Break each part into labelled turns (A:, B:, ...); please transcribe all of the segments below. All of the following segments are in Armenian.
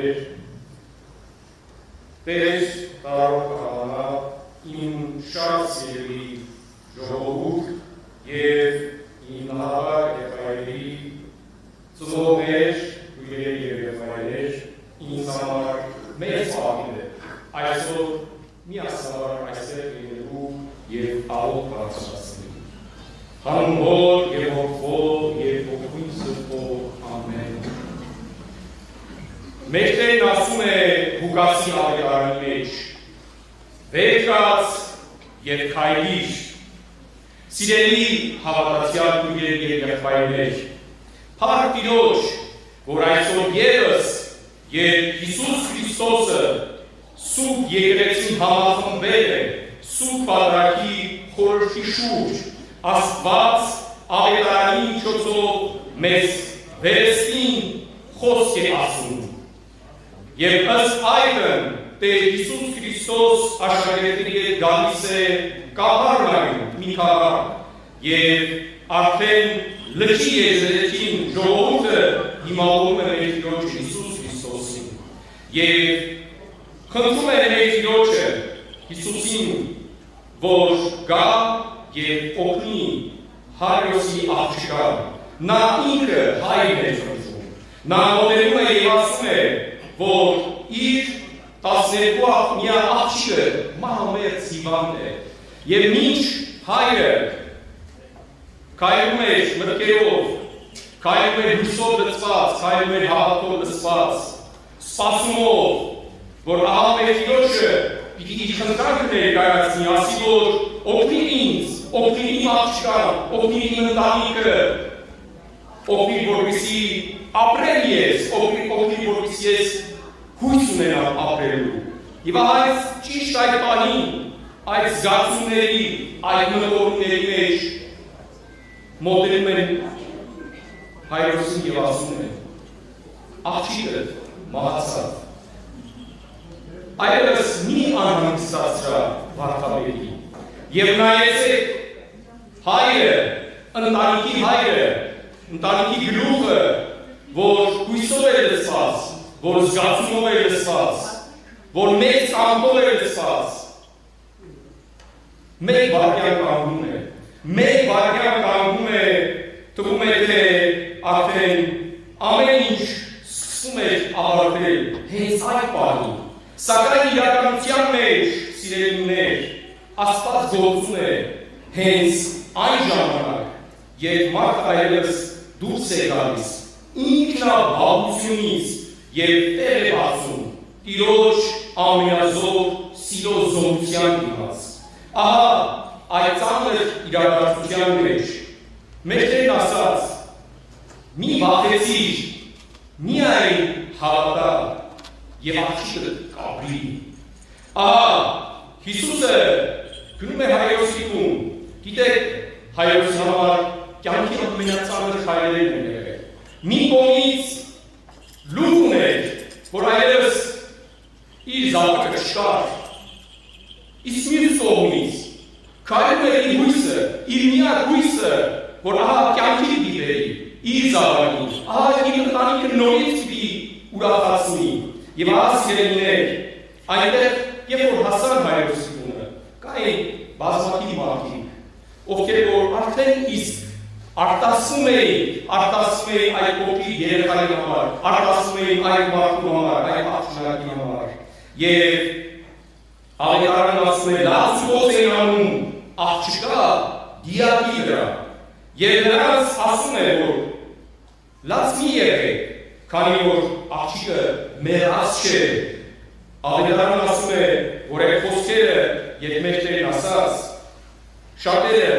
A: Հայրեր, Տեր տարող կհանա իմ շատ սիրելի ժողովուրդ և իմ նահար եղայրերի ծնողներ ու երեխայներ ինձ համար մեծ բավին է այսօր միասնաբար այստեղ լինելու և աղոտ բարձրացնելու։ Հանուն Հոր և Հոգու և Հոգու Սուրբով ամեն։ Մեր Տերն ասում է Ղուկասի ավետարանի մեջ. վեր կաց և քայլիր, սիրելի հավատացյալ քույրեր և եղբայրներ, փառք Տիրոջ, որ այսօր ևս երբ Հիսուս Քրիստոսը Սուրբ եկեղեցին համախմբվել է Սուրբ Պատարագի խորհրդի շուրջ, Աստված ավետարանի միջոցով մեզ վերստին խոսք է ասում։ Եվ ըստ այդմ Տեր Հիսուս Քրիստոս աշակերտների հետ գալիս է Կապառնայում մի քաղաք, և արդեն լճի եզերքին ժողովուրդը հիմալում է մեր Տիրոջ Հիսուս Քրիստոսին և խնդրում է մեր Տիրոջը Հիսուսին, որ գա և օգնի Հայրոսի աղջկան։ Նա ինքը Հայրն է խնդրում։ Նա մոտենում է և ասում է, որ իր 12-ամյա աղջիկը մահամերձ հիվանդ է, և մինչ Հայրը քայլում էր մտքերով, քայլում էր հույսով լցված, քայլում էր հավատով լցված, սպասումով, որ ահա մեր Տիրոջը պիտի իր խնդրանքը ներկայացնի, ասի, որ օգնի ինձ, օգնի իմ աղջկան, օգնի իմ ընտանիքը, օգնի, որպեսզի ապրեմ ես, օգնի, որպեսզի ես հույս ունենամ ապրելու։ Եվ այս ճիշտ այդ պահին, այդ զգացումների, այդ մտորումների մեջ մոտենում են Հայրոսին և ասում են. աղջիկը մահացավ։ Այլևս մի անհանգստացրա վարդապետի, և նայեցեք Հայրը, ընտանիքի Հայրը, ընտանիքի գլուխը, որ հույսով է լցված, որ զգացումով է լցված, որ մեծ կամքով է լցված, մեկ վայրկյան կանգնում է, մեկ վայրկյան կանգնում է, թվում է, թե արդեն ամեն ինչ սկսում է ավարտվել հենց այդ պահին, սակայն իրականության մեջ, սիրելիներ, Աստված գործում է հենց այն ժամանակ, երբ մարդը այլևս դուրս է գալիս ինքնաբավությունից և տեղ է բացում Տիրոջ ամենազոր սիրո զորության դիմաց։ Ահա այդ ծանր իրադարձության մեջ մեր Տերն ասաց. մի վախեցիր, միայն հավատա և աղջիկը կապրի։ Ահա Հիսուսը գնում է Հայրոսի տուն, գիտեք, Հայրոսի համար կյանքի ամենածանր քայլերն են եղել։ Մի կողմից լուր ուներ, որ այլևս իր զավակը չկար, իսկ մյուս կողմից քայլում էր իր հույսը, իր միակ հույսը, որ ահա կյանքի դիվերի, իր զավակին, ահա իր ընտանիքը նորից պիտի ուրախացնի։ Եվ ահա սիրելիներ, այնտեղ, երբ որ հասան Հայրոսի տունը, կային բազմաթիվ մարդիկ, ովքեր որ արդեն իսկ արտասվում էին այդ փոքրիկ երեխայի համար, արտասվում էին այդ մարդու համար, այդ աղջկայի համար։ Եվ ավետարանն ասում է, լավ զուգոց էին անում աղջկա դիակի վրա, և նրանց ասում է, որ լաց մի եղեք, քանի որ աղջիկը մեռած չէ։ Ավետարանն ասում է, որ այդ խոսքերը, երբ մեր Տերն ասաց, շատերը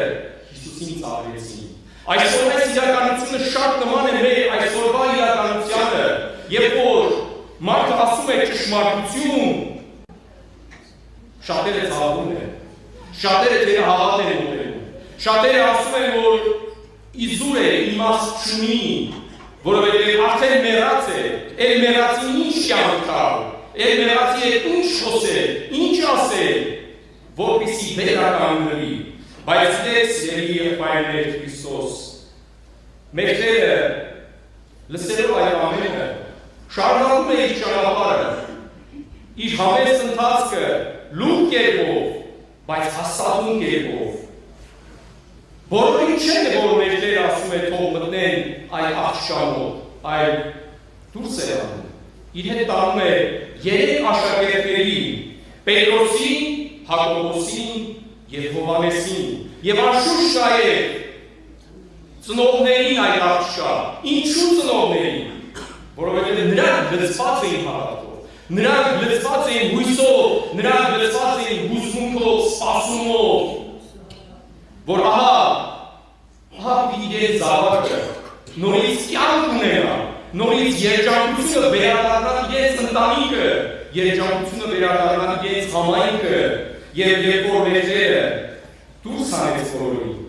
A: Հիսուսին ծաղրեցին։ Այսօր այս իրականությունը շատ նման է մեր այսօրվա իրականությանը, երբ որ մարդը ասում է ճշմարտություն, շատերը ծաղրում են, շատերը թերահավատ են մոտենում, շատերը ասում են, որ իզուր է, իմաստ չունի, որովհետև արդեն մեռած է, էլ մեռածին ինչ կյանք տալ, էլ մեռածի հետ ինչ խոսել, ինչ ասել, որպեսզի վերականգնվի։ Բայց դες սիրելի եղբայրներ Քրիստոս, մեր Տերը լսելով այդ ամենը շարունակում է իր ճանապարհը, իր համեստ ընթացքը լուռ կերպով, բայց հաստատուն կերպով։ Բոլորին չեն է, որ մեր Տեր ասում է թող մտնեն այդ աղջկանով, այլ դուրս է անում։ Իր հետ տանում է 3 աշակերտներին՝ Պետրոսին, Հակոբոսին և Հովհաննեսին, և անշուշտ նաև ծնողներին այդ աղջկա։ Ինչու ծնողներին, որովհետև նրանք լցված էին հավատքով, նրանք լցված էին հույսով, նրանք լցված էին հուզմունքով, սպասումով, որ ահա իրենց զավակը նորից կյանք ունենա, նորից երջանկությունը վերադառնա իրենց ընտանիքը, երջանկությունը վերադառնա իրենց համայնքը, և երբ որ մեր Տերը դուրս հանեց բոլորին,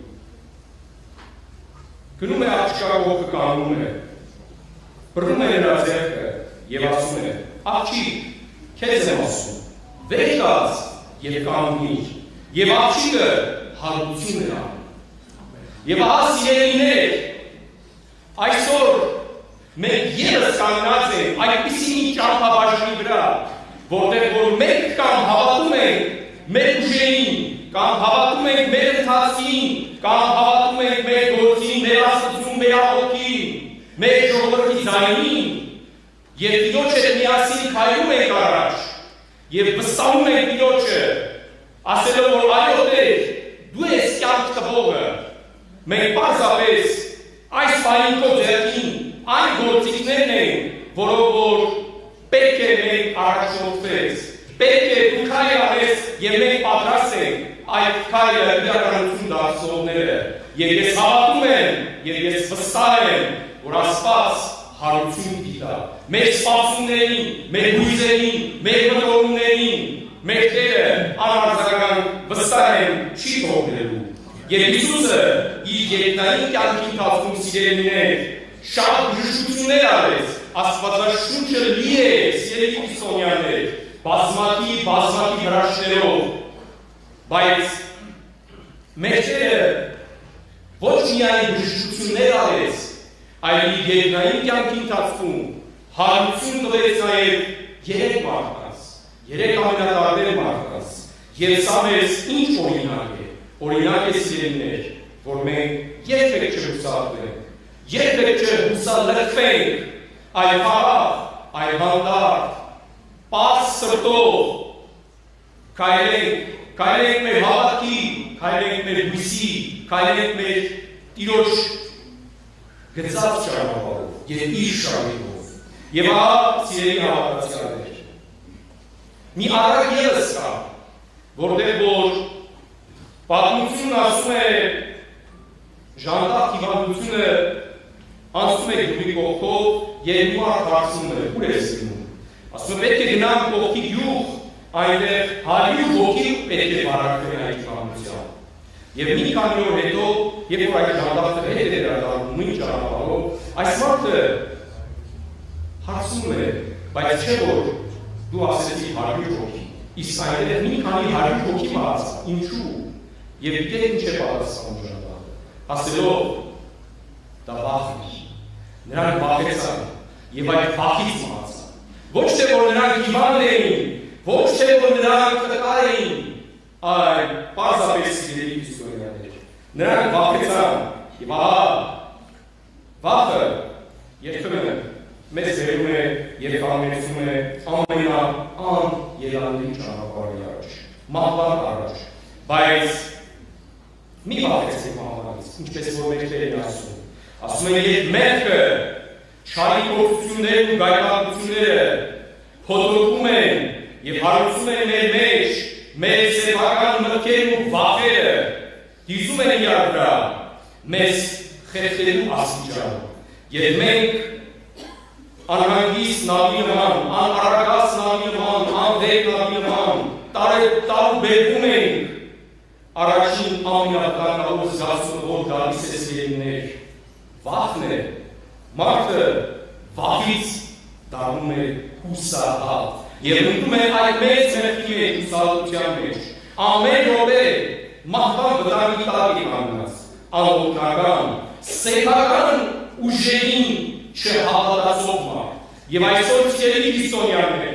A: գնում է աղջկա կողքը կանգնում է, բռնում է նրա ձեռքը և ասում է. աղջիկ, քեզ եմ ասում, վեր կաց և կանգնիր, և աղջիկը հարություն է անում։ Եվ ահա սիրելիներ, այսօր մենք ևս կանգնած ենք այդպիսի մի ճամփաբաժանի վրա, որտեղ որ մենք կամ հավատում ենք մեր ուժերին, կամ հավատում ենք մեր ընթացքին, կամ հավատում ենք մեր գործին, մեր Աստծուն, մեր աղոթքին, մեր ժողովրդի ձայնին, և Տիրոջ հետ միասին քայլում ենք առաջ, և վստահում ենք Տիրոջը, ասելով, որ այո Տեր, դու ես կյանք տվողը, մենք պարզապես այս պահին քո ձեռքին այն գործիքներն են, որով որ պետք է մենք առաջնորդվես, պետք է դու քայլ անես և մենք պատրաստ ենք այդ քայլը իրականություն դարձնողները, և ես հավատում եմ, և ես վստահ եմ, որ Աստված հարություն դիտա մեր սպասումներին, մեր հույզերին, մեր մտորումներին, մեր Տերը անարձակական վստահ եմ չի թողնելու։ Եվ Հիսուսը իր երկնային կյանքի ընթացքում սիրելիներ շատ բժշկություններ արեց, Աստվածաշունչը լի է սիրելի քրիստոնյաներ, բազմաթիվ հրաշքներով, բայց մեր Տերը ոչ միայն բժշկություններ արեց, այլ իր երկնային կյանքի ընթացքում հարություն տվեց նաև 3 մարդկանց, 3 ամենատարբեր մարդկանց, և սա մեզ ինչ օրինակ է։ Օրինակ է սիրելիներ, որ մենք երբեք չհուսահատվենք, երբեք չհուսալքվենք, այլ խաղաղ, այլ հանդարտ, պարզ սրտով քայլենք մեր հավատքի, քայլենք մեր հույսի, քայլենք մեր Տիրոջ գծած ճանապարհով և իր շարքով։ Եվ ահա սիրելի հավատացյալներ, մի առակ ևս կա, որտեղ որ պատմությունն ասում է ժանդախ հիվանդությունը անցնում է գյուղի կողքով և մի մարդ հարցնում է, ուր ես գնում։ Ասում է պետք է գնամ կողքի գյուղ, այնտեղ 100 հոգի պետք է վարակվեն այդ հիվանդությամբ։ Եվ մի քանի օր հետո, երբ որ այդ ժանդախը հետ է վերադառնում նույն ճանապարհով, այս մարդը հարցնում է, բայց չէ որ դու ասեցիր 100 հոգի, իսկ այնտեղ մի քանի 100 հոգի մահացան, ինչու։ Եվ գիտեք ինչ է պատասխանում ժանդախը, ասելով դա վախն է, նրանք վախեցան և այդ վախից մահացան։ Ոչ թե որ նրանք հիվանդ էին, ոչ թե որ նրանք տկար էին, այլ պարզապես սիրելի քրիստոնյաներ, նրանք վախեցան և ահա վախը երբեմն մեզ բերում է և կանգնեցնում է ամենաանելանելի ճանապարհի առաջ, մահվան առաջ, բայց մի վախեցեք մահվանից, ինչպես որ մեր Տերն ասում է, երբ մեղքը, չարիքորդություններն ու գայթակղությունները փոթորկում են և հարուցում են մեր մեջ, մեր սեփական մտքերն ու վախերը դիզում են իրար վրա, մեզ խեղդելու աստիճանով, և մենք անհանգիստ նավի նման, անառակաց նավի նման, անվերք նավի նման, տարուբերվում ենք առաջին ամենատարնավոր զգացումը, որ գալիս է սիրելիներ, վախն է, մարդը վախից դառնում է հուսահատ և ընկնում է այդ մեծ մեղքի մեջ, հուսահատության մեջ, ամեն րոպե մահվան վտանգի տակ է կանգնած, անօգնական, սեփական ուժերին չհավատացող մարդ, Եվ այսօր սիրելի քրիստոնյաներ,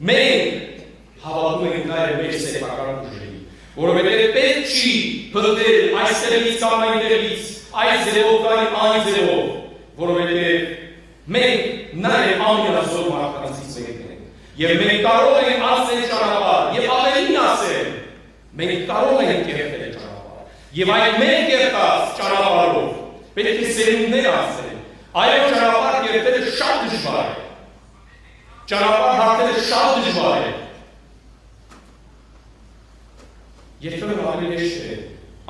A: մենք հավատում ենք նաև մեր սեփական ուժերին, որովհետև պետք չի փրկել այստեղից կամ այնտեղից, այս ձևով կամ այն ձևով, որովհետև մենք նաև ամենազոր մարդկանցից մեկն ենք, եւ մենք կարող ենք ասել ճանապարհ, եւ ավելին ասել, մենք կարող ենք կերտել ճանապարհ, եւ այդ մեր կերտած ճանապարհով պետք է սերունդներ ասել, այո ճանապարհ կերտելը շատ դժվար է, ճանապարհ հաղթելը շատ դժվար է, երբեմն ավելի հեշտ է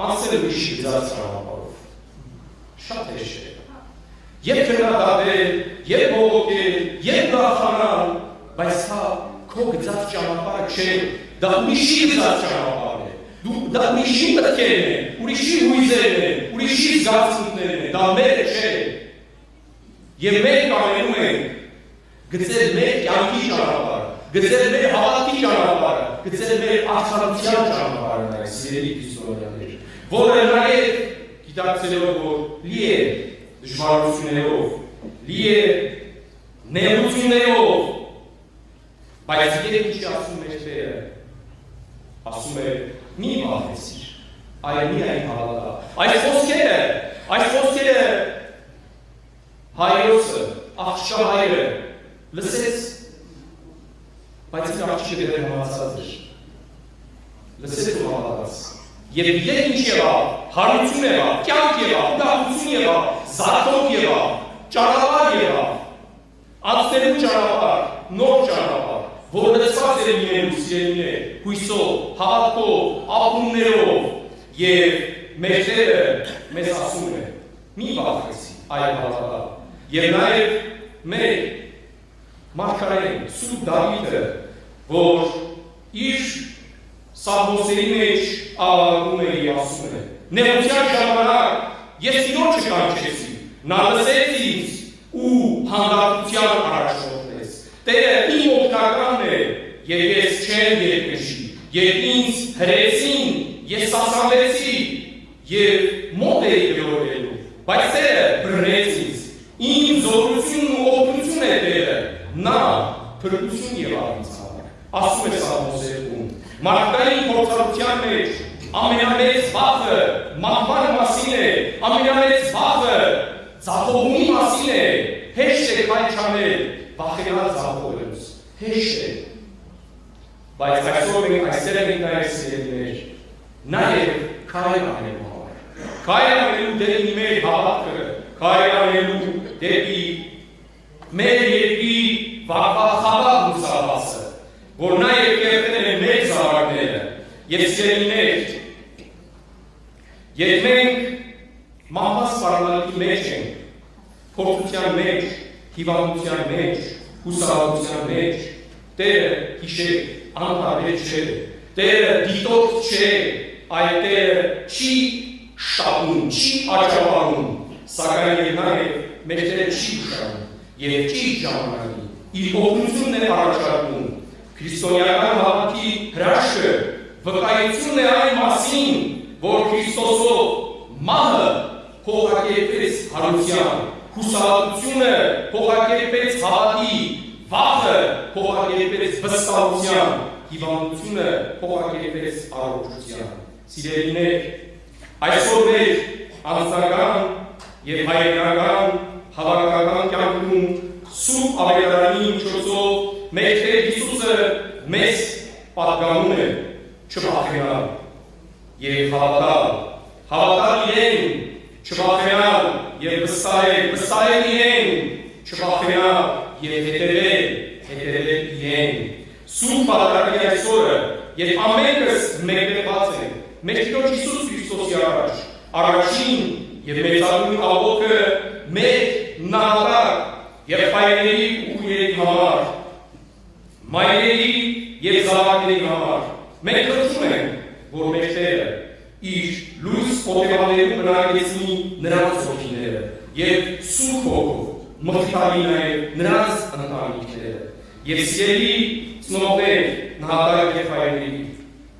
A: անցնել ուրիշի գծած ճանապարհով, շատ հեշտ է, եւ քննադատել, եւ բողոքել, եւ ուրախանալ, բայց հա քո գծած ճանապարհը չէ, դա ուրիշի գծած ճանապարհն է, դա ուրիշի մտքերն են, ուրիշի հույզերն են, ուրիշի զգացմունքներն են, դա մերը չէ, եւ մենք ամենում ենք գծել մեր կյանքի ճանապարհը, գծել մեր հավատքի ճանապարհը, գծել մեր արդարության ճանապարհն է, սիրելի քրիստոնյաներ, որը նաև գիտակցելով, որ լի է դժվարություններով, լի է նեղություններով, բայց երբ ինչի ասում մեր Տերը, ասում է մի վախեցիր, այլ միայն հավատա, այս խոսքերը հայրոսը, աղջկահայրը լսեց, բայց իր աղջիկը դեռ համացած էր, լսեց ու հավատաց, եւ գիտեք ինչ եղավ, հարություն եղավ, կյանք եղավ, ուրախություն եղավ, զարթոնք եղավ, ճանապարհ եղավ, անցնելու ճանապարհ, նոր ճանապարհ, որը լցված էր լինելու սիրելիներ, հույսով, հավատքով, ապրումներով, եւ մեր Տերը մեզ ասում է, մի վախեցի, այլ հավատա, եւ նաեւ մեր մարգարեն Սուրբ Դավիթը, որ իր սաղմոսների մեջ աղաղակում է եւ ասում է, նեղության ժամանակ ես Տիրոջը կանչեցի, նա լսեց ինձ ու հանդարտության առաջնորդեց, Տերը իմ օգնականն է եւ ես չեմ երկնշի, եւ ինձ հրեցին, ես սասանվեցի եւ մոտ էի գլորվելու, բայց Տերը բռնեց ինձ, իմ զորությունն ու օգնությունն է Տերը, նա փրկություն եղավ ինձ համար, ասում է Սաղմոս 2, մարդկային փորձառության մեջ ամենամեծ վախը մահվան մասին է, ամենամեծ վախը ձախողումի մասին է, հեշտ է քայլ չանել, վախենալ ձախողելուց, հեշտ է, բայց այսօր մենք այստեղ ենք նաև սիրելիներ, նաև քայլ անելու համար, քայլ անելու դեպի մեր հավատքը, քայլ անելու դեպի մեր երկրի վաղախավակ լուսավորը, որ նաև կերտել են մեր զավակները, եւ սիրելիներ, երբ մենք մահվան սպառնալիքի մեջ ենք, փորձության մեջ, հիվանդության մեջ, հուսահատության մեջ, Տերը հիշեք, անտարբեր չէ, Տերը դիտորդ չէ, այլ Տերը չի շտապում, չի աճապարում, սակայն եւ նաեւ մեր Տերը չի ուշանում եւ չի ժամանակի, իր օգնությունն է առաջարկում, քրիստոնեական հավատքի հրաշքը, վկայությունն է այն մասին, որ Քրիստոսով մահը փոխակերպեց հարության, հուսահատությունը փոխակերպեց հավատի, վախը փոխակերպեց վստահության, հիվանդությունը փոխակերպեց առողջության։ Սիրելիներ, այսօր մեր անձնական եւ հայրենական հավաքական կյանքում Սուրբ Ավետարանի միջոցով մեր Տեր Հիսուսը մեզ պատգամում է չվախենալ եւ հավատալ իրեն, չվախենալ եւ վստահել իրեն, չվախենալ եւ հետևել իրեն։ Սուրբ Ավետարանի այսօրը, երբ ամենքս մեկնված ենք, մեր Տեր Հիսուս Քրիստոսի առաջին եւ մեծագույն աղոթքը մեր նահատակ եւ հայրերի ու քույրերի համար, մայրերի եւ զավակների համար, մենք խնդրում ենք, որ մեր Տերը իր լույս օդեվաներում բնակեցնի նրանց ոգիները եւ Սուրբ Հոգով մխիթարի նաեւ նրանց ընտանիքները եւ սիրելի ծնողներ, նահատակ եւ հայրերի,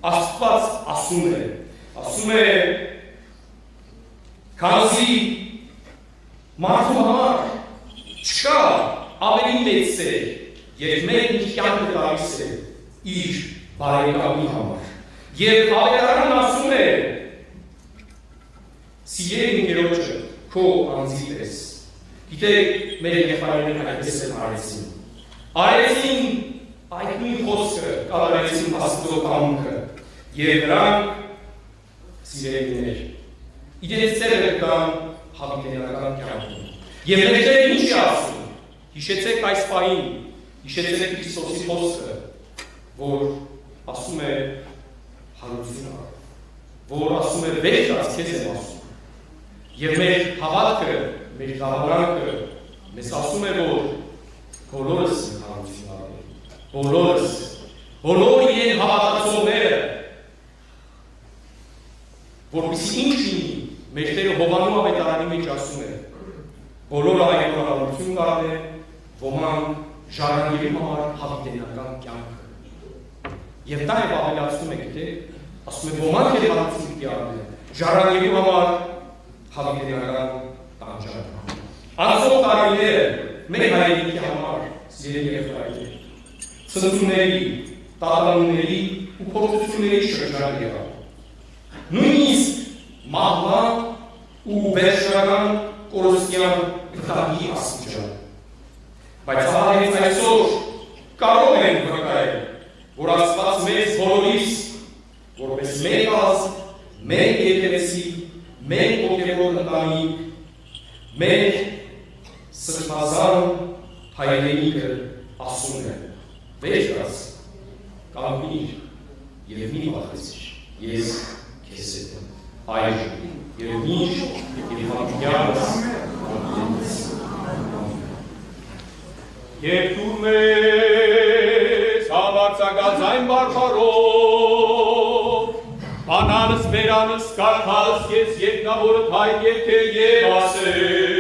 A: Աստված ասում է, քանզի մարդու համար չկա ավելի մեծ սեր, երբ մեր մի կյանքը տալիս է իր բարեկամի համար։ Եվ ավետարանն ասում է. սիրել ընկերոջը քո անձի պես։ Գիտեք, մեր եղբայրները այդպես են արեցին։ Արեցին այդ նույն խոսքը, կատարեցին Աստծո կամքը, եւ նրանք սիրելիներ, իրենց ծերը կան հավիտենական կյանքում։ Եվ մեջտեղը ինչ է ասում։ Հիշեցեք այս պահին, հիշեցեք Քրիստոսի խոսքը, որ ասում է հարություն առ, որ ասում է վերջած քեզ եմ ասում։ Եվ մեր հավատքը, մեր դավարանքը մեզ ասում է, որ բոլորս են հարություն առել, բոլորս, բոլոր իրեն հավատացողները, որպեսզի ինչ լինի, մեր Տերը Հովանու ավետարանի մեջ ասում է, բոլորը այգորալություն կառնեն, ոմանք ժառանգելու համար հավիտենական կյանքը։ Եվ դա եւ ավելացնում է, գիտեք, ասում է ոմանք էլ հարություն պիտի առնեն, ժառանգելու համար հավիտենական տանջանք։ Անցող տարիները մեր հայրենիքի համար, սիրելի եղբայրներ, ցնցումների, տատանումների ու փորձությունների շրջան եղավ։ Նույնիսկ մահվան ու վերջնական կորստյան վտանգի աստիճան։ Բայց հենց այսօր կարող ենք վկայել, որ Աստված մեզ բոլորիս, որպես մեկ ազգ, մեկ եկեղեցի, մեկ հոգևոր ընտանիք, մեր սրբազան հայրենիքը ասում է. վեր կաց, կանգնիր եւ մի վախեցիր, ես քեզ հետ եմ, այժմ եւ միշտ եւ հավիտյանս կողմից։ Եվ դու մեզ հավարձակաձայն բարբարով, անանս, բերանս, կարդաս, ես երկնավորդ հայր երկե և ասել,